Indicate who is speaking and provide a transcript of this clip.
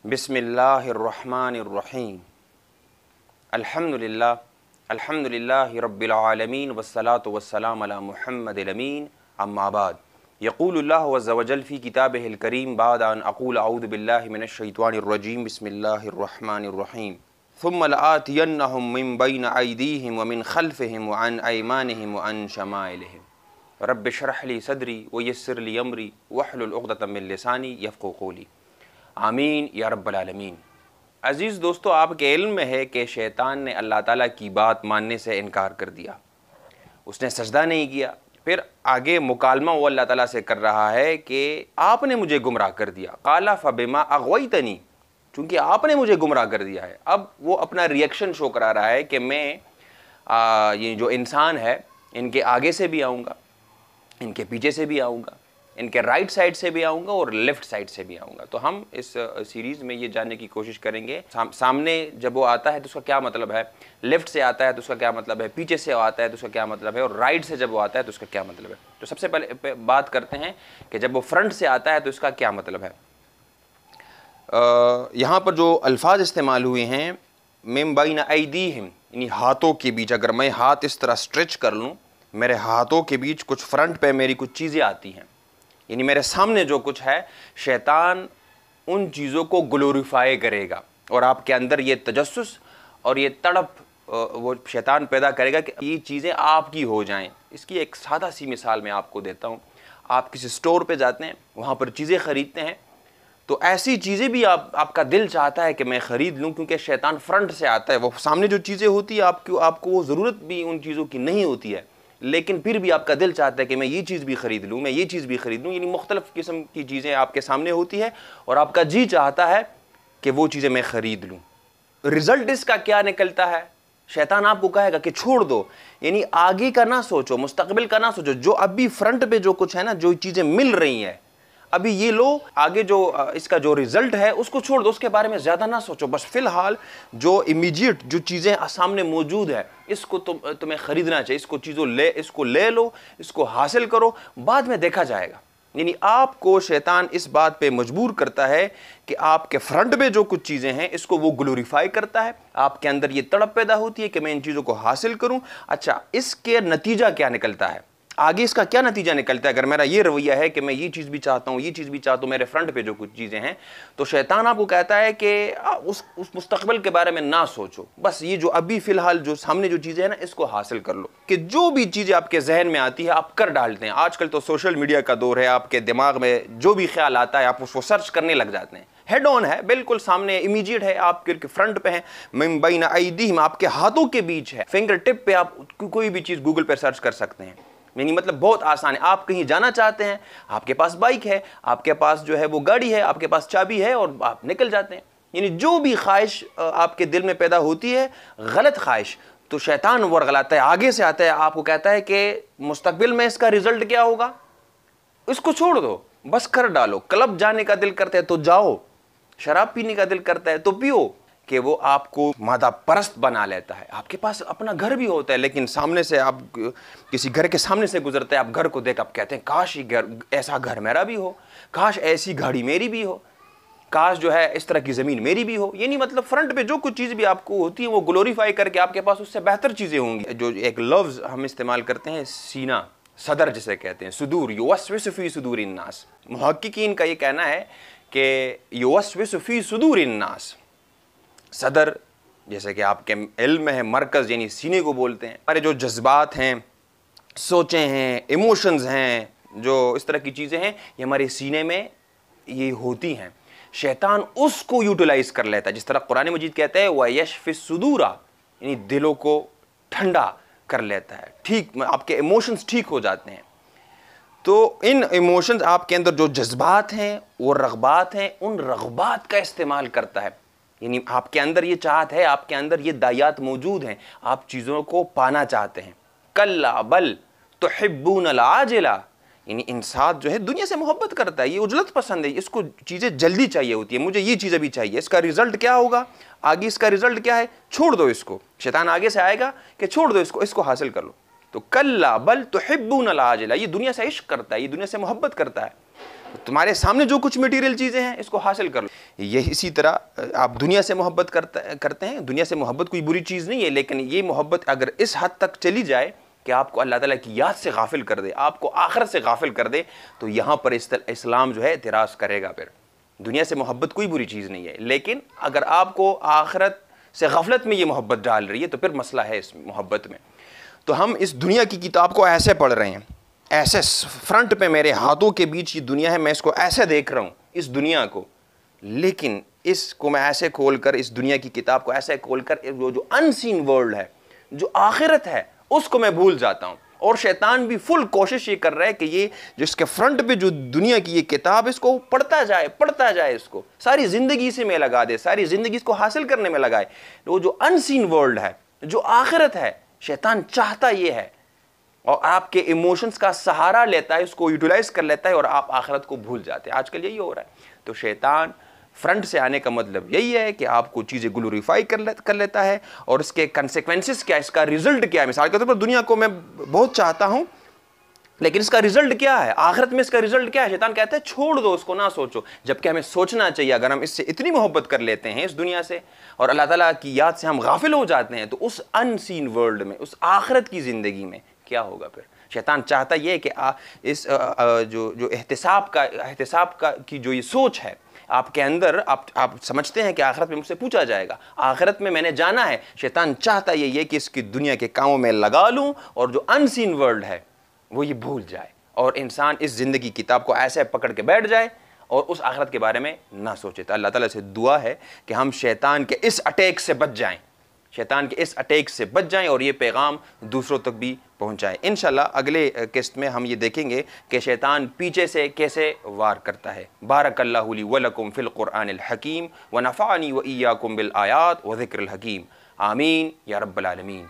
Speaker 1: बिस्मिल्लाहिर्रहमानिर्रहीम। अल्हम्दुलिल्लाहि रब्बिल आलमीन वस्सलातु वस्सलामु अला मुहम्मदिल अमीन। अम्मा बाद। यक़ूलुल्लाहु अज़्ज़ा व जल फ़ी किताबिहिल करीम बाद अन अक़ूल अऊज़ु बिल्लाहि मिनश शैतानिर रजीम बिस्मिल्लाहिर्रहमानिर्रहीम। सुम्मा लआतियन्नहुम मिन बैन अयदीहिम व मिन ख़ल्फ़िहिम व अन अयमानिहिम व अन शमाइलिहिम। रब्बि इश्रह ली सदरी व यस्सिर ली अमरी वहलुल उक़दतम मिन लिसानी यफ़क़हू क़ौली। आमीन या रब्बल आलमीन। अज़ीज़ दोस्तों, आपके इल्म में है कि शैतान ने अल्लाह ताला की बात मानने से इनकार कर दिया, उसने सजदा नहीं किया। फिर आगे मुकालमा वो अल्लाह ताला से कर रहा है कि आपने मुझे गुमराह कर दिया। काला फ़बिमा अग़वैतनी, चूँकि आपने मुझे गुमराह कर दिया है। अब वो अपना रिएक्शन शो करा रहा है कि मैं ये जो इंसान है इनके आगे से भी आऊँगा, इनके पीछे से भी आऊँगा, इनके राइट साइड से भी आऊँगा और लेफ़्ट साइड से भी आऊँगा। तो हम इस सीरीज़ में ये जानने की कोशिश करेंगे सामने जब वो आता है तो उसका क्या मतलब है, लेफ़्ट से आता है तो उसका क्या मतलब है, पीछे से आता है तो उसका क्या मतलब है, और राइट से जब वो आता है तो उसका क्या मतलब है। तो सबसे पहले बात करते हैं कि जब वो फ्रंट से आता है तो इसका क्या मतलब है। यहाँ पर जो अल्फाज इस्तेमाल हुए हैं, मिन बैन अयदीहिम, यानी हाथों के बीच। अगर मैं हाथ इस तरह स्ट्रेच कर लूँ, मेरे हाथों के बीच कुछ फ्रंट पे मेरी कुछ चीज़ें आती हैं, यानी मेरे सामने जो कुछ है, शैतान उन चीज़ों को ग्लोरीफाई करेगा और आपके अंदर ये तजस्सुस और ये तड़प वो शैतान पैदा करेगा कि ये चीज़ें आपकी हो जाएं। इसकी एक सादा सी मिसाल मैं आपको देता हूँ। आप किसी स्टोर पे जाते हैं, वहाँ पर चीज़ें ख़रीदते हैं, तो ऐसी चीज़ें भी आपका दिल चाहता है कि मैं ख़रीद लूँ, क्योंकि शैतान फ्रंट से आता है। वो सामने जो चीज़ें होती है आपको वो ज़रूरत भी उन चीज़ों की नहीं होती है, लेकिन फिर भी आपका दिल चाहता है कि मैं ये चीज़ भी ख़रीद लूँ, मैं ये चीज़ भी ख़रीद लूँ। यानी मुख्तलिफ़ किस्म की चीज़ें आपके सामने होती है और आपका जी चाहता है कि वो चीज़ें मैं ख़रीद लूँ। रिज़ल्ट इसका क्या निकलता है? शैतान आपको कहेगा कि छोड़ दो, यानी आगे का ना सोचो, मुस्तक़बिल का ना सोचो, जो अभी फ्रंट पे जो कुछ है ना, जो चीज़ें मिल रही हैं अभी ये लो, आगे जो इसका जो रिज़ल्ट है उसको छोड़ दो, उसके बारे में ज़्यादा ना सोचो। बस फ़िलहाल जो इमीडिएट जो चीज़ें सामने मौजूद है इसको तुम्हें ख़रीदना चाहिए। इसको ले लो, इसको हासिल करो, बाद में देखा जाएगा। यानी आपको शैतान इस बात पे मजबूर करता है कि आपके फ्रंट में जो कुछ चीज़ें हैं इसको वो ग्लोरीफाई करता है, आपके अंदर ये तड़प पैदा होती है कि मैं इन चीज़ों को हासिल करूँ। अच्छा, इसके नतीजा क्या निकलता है, आगे इसका क्या नतीजा निकलता है? अगर मेरा ये रवैया है कि मैं ये चीज़ भी चाहता हूँ, ये चीज़ भी चाहता हूँ, मेरे फ्रंट पे जो कुछ चीज़ें हैं, तो शैतान आपको कहता है कि उस मुस्तक़बिल के बारे में ना सोचो, बस ये जो अभी फ़िलहाल जो सामने जो चीज़ें हैं ना इसको हासिल कर लो। कि जो भी चीज़ें आपके जहन में आती है आप कर डालते हैं। आजकल तो सोशल मीडिया का दौर है, आपके दिमाग में जो भी ख्याल आता है आप उसको सर्च करने लग जाते हैं। हेड ऑन है, बिल्कुल सामने, इमीडिएट है, आपके फ्रंट पे है। मिन बैन अयदीहिम, आपके हाथों के बीच है, फिंगर टिप पे आप कोई भी चीज़ गूगल पर सर्च कर सकते हैं। यानी मतलब बहुत आसान है। आप कहीं जाना चाहते हैं, आपके पास बाइक है, आपके पास जो है वो गाड़ी है, आपके पास चाबी है और आप निकल जाते हैं। यानी जो भी ख्वाहिश आपके दिल में पैदा होती है, गलत ख्वाहिश, तो शैतान वर्गलाता है, आगे से आता है, आपको कहता है कि मुस्तकबिल में इसका रिजल्ट क्या होगा, इसको छोड़ दो, बस कर डालो। क्लब जाने का दिल करता है तो जाओ, शराब पीने का दिल करता है तो पियो। कि वो आपको मादा परस्त बना लेता है। आपके पास अपना घर भी होता है, लेकिन सामने से आप किसी घर के सामने से गुजरते हैं, आप घर को देख आप कहते हैं काश ये घर, ऐसा घर मेरा भी हो, काश ऐसी गाड़ी मेरी भी हो, काश जो है इस तरह की ज़मीन मेरी भी हो। यानी मतलब फ्रंट पे जो कुछ चीज़ भी आपको होती है वो ग्लोरीफाई करके आपके पास उससे बेहतर चीज़ें होंगी। जो एक लफ्ज़ हम इस्तेमाल करते हैं, सीना, सदर जिसे कहते हैं, सुदूर, युवस्विसु फी सुदूरिन नास। मुहक्किकीन का ये कहना है कि युवस्विसु फी सुदूरिन नास, सदर जैसे कि आपके इल्म में है मरकज़, यानी सीने को बोलते हैं। हमारे जो जज्बात हैं, सोचें हैं, इमोशंस हैं, जो इस तरह की चीज़ें हैं, ये हमारे सीने में ये होती हैं। शैतान उसको यूटिलाइज़ कर लेता है, जिस तरह कुरान मजीद कहता है व यशफिस सुदूरा, यानी दिलों को ठंडा कर लेता है, ठीक आपके इमोशंस ठीक हो जाते हैं। तो इन इमोशंस, आपके अंदर जो जज्बात हैं, वो रग़बात हैं, उन रग़बात का इस्तेमाल करता है। यानी आपके अंदर ये चाहत है, आपके अंदर ये दायात मौजूद हैं, आप चीज़ों को पाना चाहते हैं। कल्ला बल तुहिब्बूनल आजिला, यानी इंसान जो है दुनिया से मोहब्बत करता है, ये उजलत पसंद है, इसको चीज़ें जल्दी चाहिए होती है, मुझे ये चीज़ अभी चाहिए, इसका रिजल्ट क्या होगा, आगे इसका रिजल्ट क्या है, छोड़ दो इसको। शैतान आगे से आएगा कि छोड़ दो इसको हासिल कर लो। तो कल्ला बल तुहिब्बूनल आजिला, ये दुनिया से इश्क करता है, ये दुनिया से मोहब्बत करता है। तो तुम्हारे सामने जो कुछ मटेरियल चीज़ें हैं इसको हासिल कर लो। यही इसी तरह आप दुनिया से मोहब्बत करते हैं। दुनिया से मोहब्बत कोई बुरी चीज़ नहीं है, लेकिन ये मोहब्बत अगर इस हद तक चली जाए कि आपको अल्लाह ताला की याद से गाफिल कर दे, आपको आखिरत से गाफिल कर दे, तो यहाँ पर इस्लाम जो है एतराज़ करेगा। फिर दुनिया से मोहब्बत कोई बुरी चीज़ नहीं है, लेकिन अगर आपको आखिरत से गफलत में ये मोहब्बत डाल रही है तो फिर मसला है इस मोहब्बत में। तो हम इस दुनिया की किताब को ऐसे पढ़ रहे हैं, ऐसे फ्रंट पे मेरे हाथों के बीच ये दुनिया है, मैं इसको ऐसे देख रहा हूँ इस दुनिया को, लेकिन इसको मैं ऐसे खोल कर, इस दुनिया की किताब को ऐसे खोल कर वो जो अनसीन वर्ल्ड है, जो आखिरत है, उसको मैं भूल जाता हूँ। और शैतान भी फुल कोशिश ये कर रहा है कि ये जिसके फ्रंट पे जो दुनिया की ये किताब, इसको पढ़ता जाए, इसको सारी ज़िंदगी से में लगा दे, सारी ज़िंदगी इसको हासिल करने में लगाए। वो जो अनसीन वर्ल्ड है, जो आखिरत है, शैतान चाहता ये है, और आपके इमोशंस का सहारा लेता है, उसको यूटिलाइज कर लेता है और आप आखिरत को भूल जाते हैं। आजकल यही हो रहा है। तो शैतान फ्रंट से आने का मतलब यही है कि आपको चीज़ें ग्लोरीफाई कर लेता है, और इसके कंसेक्वेंसेस क्या है, इसका रिजल्ट क्या है। मिसाल के तौर पर दुनिया को मैं बहुत चाहता हूँ, लेकिन इसका रिजल्ट क्या है, आखिरत में इसका रिजल्ट क्या है। शैतान कहता है छोड़ दो उसको, ना सोचो, जबकि हमें सोचना चाहिए। अगर हम इससे इतनी मोहब्बत कर लेते हैं इस दुनिया से, और अल्लाह ताला की याद से हम गाफिल हो जाते हैं, तो उस अनसीन वर्ल्ड में, उस आखिरत की ज़िंदगी में क्या होगा फिर। शैतान चाहता यह है कि इस जो एहतिसाब का की जो ये सोच है आपके अंदर, आप समझते हैं कि आखिरत में मुझसे पूछा जाएगा, आखिरत में मैंने जाना है। शैतान चाहता यही है कि इसकी दुनिया के कामों में लगा लूँ और जो अनसीन वर्ल्ड है वो ये भूल जाए, और इंसान इस ज़िंदगी किताब को ऐसे पकड़ के बैठ जाए और उस आखिरत के बारे में ना सोचे। तो अल्लाह ताला से दुआ है कि हम शैतान के इस अटैक से बच जाएं, और ये पैगाम दूसरों तक भी पहुंचाएं। इंशाल्लाह अगले किस्त में हम ये देखेंगे कि शैतान पीछे से कैसे वार करता है। बारकल्लाहु ली व लकुम फिल कुरआनिल हकीम व नफ़अनी व इय्याकुम बिल आयात व ज़िक्रिल हकीम। आमीन या रब्बल आलमीन।